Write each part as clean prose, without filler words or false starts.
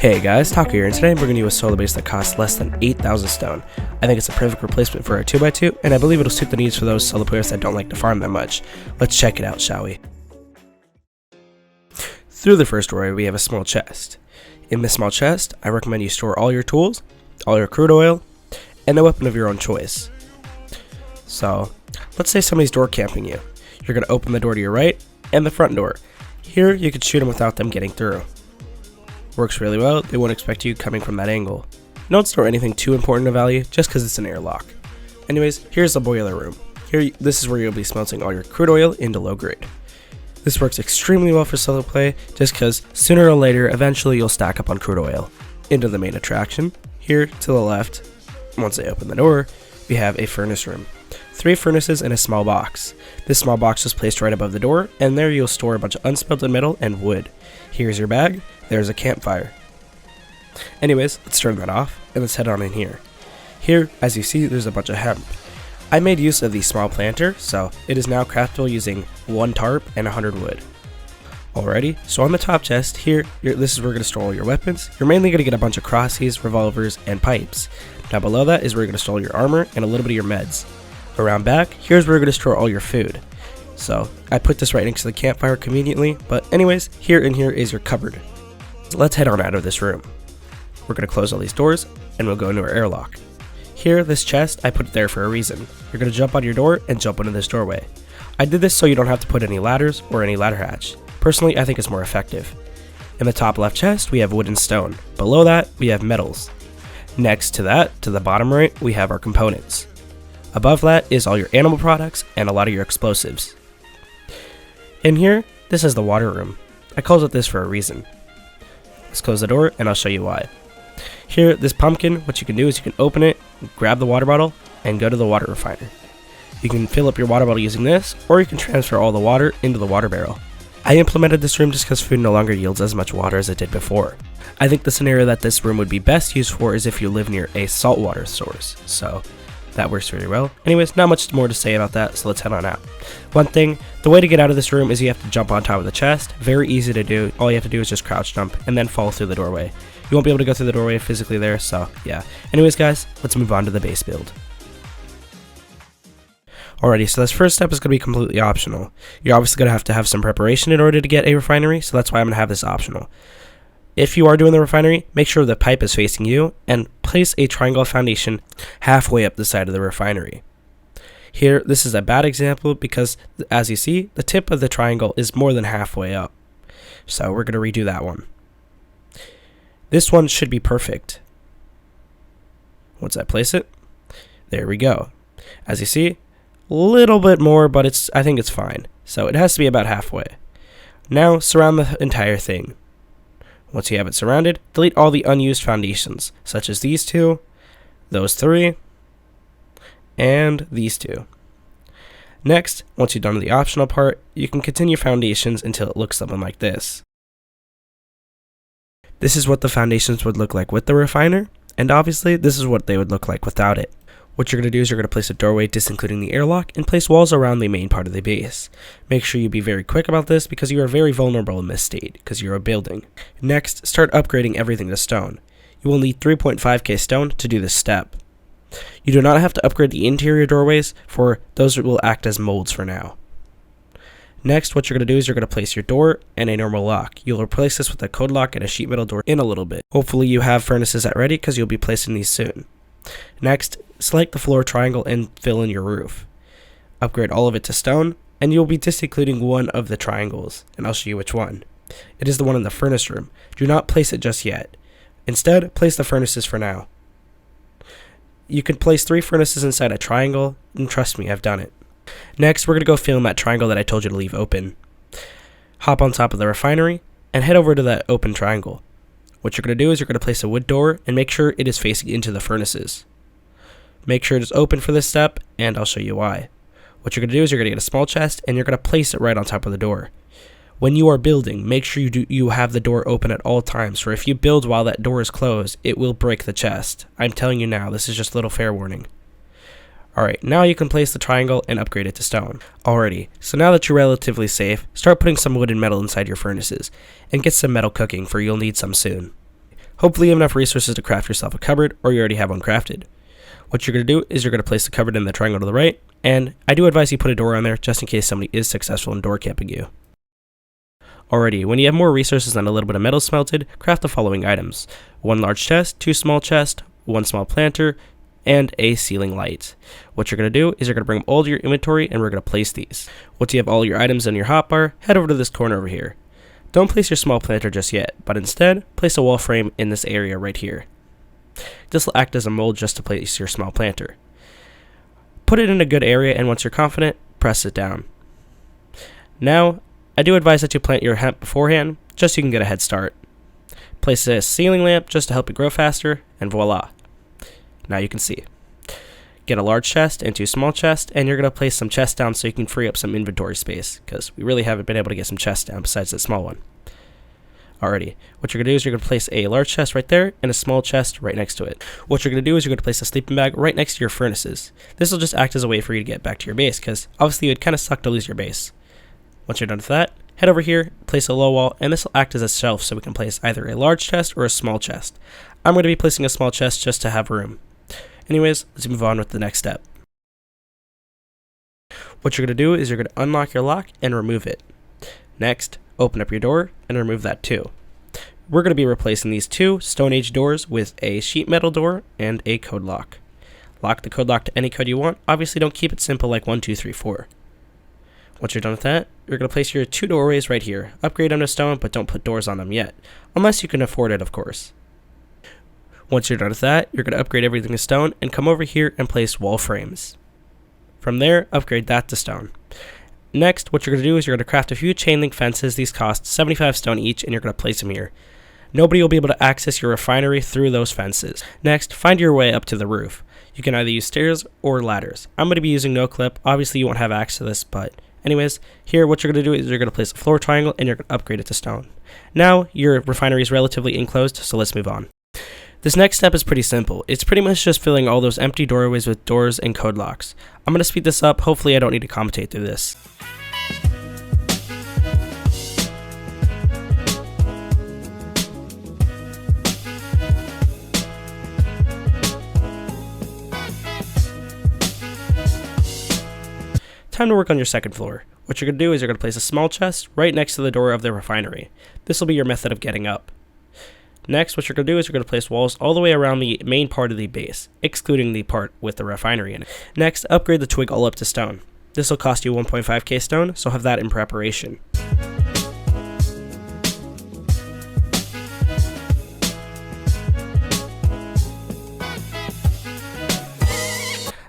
Hey guys, Taco here, and today we're going to use a solar base that costs less than 8,000 stone. I think it's a perfect replacement for a 2x2, and I believe it'll suit the needs for those solo players that don't like to farm that much. Let's check it out, shall we? Through the first doorway, we have a small chest. In this small chest, I recommend you store all your tools, all your crude oil, and a weapon of your own choice. So, let's say somebody's door camping you. You're going to open the door to your right, and the front door. Here, you can shoot them without them getting through. Works really well, they won't expect you coming from that angle. Don't store anything too important of value just because it's an airlock. Anyways, here's the boiler room. This is where you'll be smelting all your crude oil into low grade. This works extremely well for solo play just because sooner or later eventually you'll stack up on crude oil. Into the main attraction, here to the left, once I open the door, we have a furnace room. 3 furnaces in a small box. This small box is placed right above the door, and there you'll store a bunch of unsmelted metal and wood. Here's your bag, there's a campfire. Anyways, let's turn that off, and let's head on in here. Here, as you see, there's a bunch of hemp. I made use of the small planter, so it is now craftable using 1 tarp and 100 wood. Alrighty, so on the top chest, here, this is where you're going to store all your weapons. You're mainly going to get a bunch of crosses, revolvers, and pipes. Down below that is where you're going to store all your armor and a little bit of your meds. Around back, here's where you're going to store all your food. So, I put this right next to the campfire conveniently, but anyways, here is your cupboard. So let's head on out of this room. We're going to close all these doors, and we'll go into our airlock. Here, this chest, I put it there for a reason. You're going to jump on your door and jump into this doorway. I did this so you don't have to put any ladders or any ladder hatch. Personally, I think it's more effective. In the top left chest, we have wood and stone. Below that, we have metals. Next to that, to the bottom right, we have our components. Above that is all your animal products and a lot of your explosives. In here, this is the water room. I called it this for a reason. Let's close the door and I'll show you why. Here, this pumpkin, what you can do is you can open it, grab the water bottle, and go to the water refiner. You can fill up your water bottle using this, or you can transfer all the water into the water barrel. I implemented this room just because food no longer yields as much water as it did before. I think the scenario that this room would be best used for is if you live near a saltwater source, so that works very well. Anyways, not much more to say about that, so let's head on out. One thing, the way to get out of this room is you have to jump on top of the chest. Very easy to do. All you have to do is just crouch jump and then fall through the doorway. You won't be able to go through the doorway physically there, so yeah. Anyways guys, let's move on to the base build. Alrighty, so this first step is going to be completely optional. You're obviously going to have some preparation in order to get a refinery, so that's why I'm going to have this optional. If you are doing the refinery, make sure the pipe is facing you and place a triangle foundation halfway up the side of the refinery. Here, this is a bad example because, as you see, the tip of the triangle is more than halfway up. So we're going to redo that one. This one should be perfect. Once I place it, there we go. As you see, a little bit more, but I think it's fine. So it has to be about halfway. Now surround the entire thing. Once you have it surrounded, delete all the unused foundations, such as these 2, those 3, and these 2. Next, once you've done the optional part, you can continue foundations until it looks something like this. This is what the foundations would look like with the refiner, and obviously this is what they would look like without it. What you're going to do is you're going to place a doorway disincluding the airlock and place walls around the main part of the base. Make sure you be very quick about this because you are very vulnerable in this state because you're a building. Next, start upgrading everything to stone. You will need 3.5k stone to do this step. You do not have to upgrade the interior doorways, for those will act as molds for now. Next, what you're going to do is you're going to place your door and a normal lock. You'll replace this with a code lock and a sheet metal door in a little bit. Hopefully you have furnaces at ready because you'll be placing these soon. Next, select the floor triangle and fill in your roof. Upgrade all of it to stone, and you'll be disincluding one of the triangles, and I'll show you which one. It is the one in the furnace room. Do not place it just yet. Instead, place the furnaces for now. You can place 3 furnaces inside a triangle, and trust me, I've done it. Next, we're going to go fill in that triangle that I told you to leave open. Hop on top of the refinery, and head over to that open triangle. What you're going to do is you're going to place a wood door and make sure it is facing into the furnaces. Make sure it is open for this step, and I'll show you why. What you're going to do is you're going to get a small chest and you're going to place it right on top of the door. When you are building, make sure you have the door open at all times, for if you build while that door is closed, it will break the chest. I'm telling you now, this is just a little fair warning. Alright, now you can place the triangle and upgrade it to stone. Alrighty, so now that you're relatively safe, start putting some wood and metal inside your furnaces, and get some metal cooking, for you'll need some soon. Hopefully you have enough resources to craft yourself a cupboard, or you already have one crafted. What you're going to do is you're going to place the cupboard in the triangle to the right, and I do advise you put a door on there just in case somebody is successful in door camping you. Alrighty, when you have more resources and a little bit of metal smelted, craft the following items: 1 large chest, 2 small chests, 1 small planter, and a ceiling light. What you're going to do is you're going to bring all to your inventory and we're going to place these. Once you have all your items in your hotbar, head over to this corner over here. Don't place your small planter just yet, but instead, place a wall frame in this area right here. This will act as a mold just to place your small planter. Put it in a good area, and once you're confident, press it down. Now, I do advise that you plant your hemp beforehand, just so you can get a head start. Place a ceiling lamp just to help it grow faster, and voila. Now you can see. Get a large chest and 2 small chests, and you're going to place some chests down so you can free up some inventory space, because we really haven't been able to get some chests down besides that small one. Alrighty, what you're going to do is you're going to place a large chest right there and a small chest right next to it. What you're going to do is you're going to place a sleeping bag right next to your furnaces. This will just act as a way for you to get back to your base, because obviously it would kind of suck to lose your base. Once you're done with that, head over here, place a low wall, and this will act as a shelf so we can place either a large chest or a small chest. I'm going to be placing a small chest just to have room. Anyways, let's move on with the next step. What you're going to do is you're going to unlock your lock and remove it. Next, open up your door and remove that too. We're going to be replacing these 2 Stone Age doors with a sheet metal door and a code lock. Lock the code lock to any code you want. Obviously don't keep it simple like 1, 2, 3, 4. Once you're done with that, you're going to place your 2 doorways right here. Upgrade them to stone, but don't put doors on them yet. Unless you can afford it, of course. Once you're done with that, you're going to upgrade everything to stone and come over here and place wall frames. From there, upgrade that to stone. Next, what you're going to do is you're going to craft a few chain link fences. These cost 75 stone each, and you're going to place them here. Nobody will be able to access your refinery through those fences. Next, find your way up to the roof. You can either use stairs or ladders. I'm going to be using no clip. Obviously, you won't have access to this, but anyways, here what you're going to do is you're going to place a floor triangle and you're going to upgrade it to stone. Now, your refinery is relatively enclosed, so let's move on. This next step is pretty simple. It's pretty much just filling all those empty doorways with doors and code locks. I'm going to speed this up. Hopefully I don't need to commentate through this. Time to work on your second floor. What you're going to do is you're going to place a small chest right next to the door of the refinery. This will be your method of getting up. Next, what you're going to do is you're going to place walls all the way around the main part of the base, excluding the part with the refinery in it. Next, upgrade the twig all up to stone. This will cost you 1.5k stone, so have that in preparation.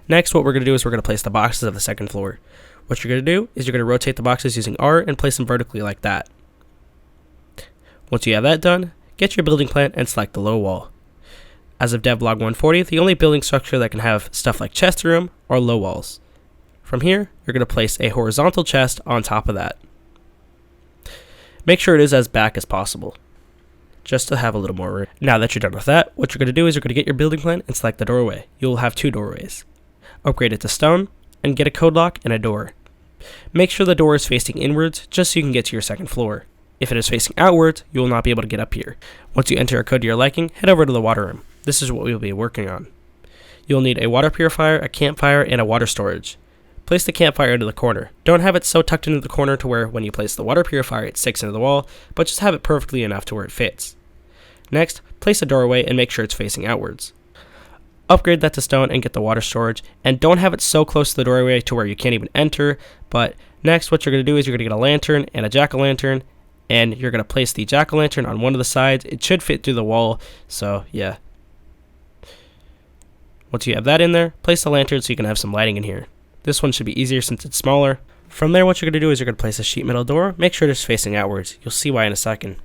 Next, what we're going to do is we're going to place the boxes of the second floor. What you're going to do is you're going to rotate the boxes using R and place them vertically like that. Once you have that done, get your building plan and select the low wall. As of devlog 140, the only building structure that can have stuff like chest room are low walls. From here, you're going to place a horizontal chest on top of that. Make sure it is as back as possible, just to have a little more room. Now that you're done with that, what you're going to do is you're going to get your building plan and select the doorway. You'll have 2 doorways. Upgrade it to stone and get a code lock and a door. Make sure the door is facing inwards just so you can get to your second floor. If it is facing outwards, you will not be able to get up here. Once you enter a code to your liking, head over to the water room. This is what we will be working on. You'll need a water purifier, a campfire, and a water storage. Place the campfire into the corner. Don't have it so tucked into the corner to where when you place the water purifier it sticks into the wall, but just have it perfectly enough to where it fits. Next, place a doorway and make sure it's facing outwards. Upgrade that to stone and get the water storage, and don't have it so close to the doorway to where you can't even enter, but next what you're going to do is you're going to get a lantern and a jack-o'-lantern, and you're going to place the jack-o'-lantern on one of the sides. It should fit through the wall, so yeah. Once you have that in there, place the lantern so you can have some lighting in here. This one should be easier since it's smaller. From there, what you're going to do is you're going to place a sheet metal door. Make sure it's facing outwards. You'll see why in a second.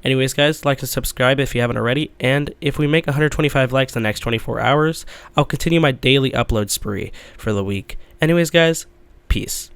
Anyways, guys, like and subscribe if you haven't already, and if we make 125 likes in the next 24 hours, I'll continue my daily upload spree for the week. Anyways, guys, peace.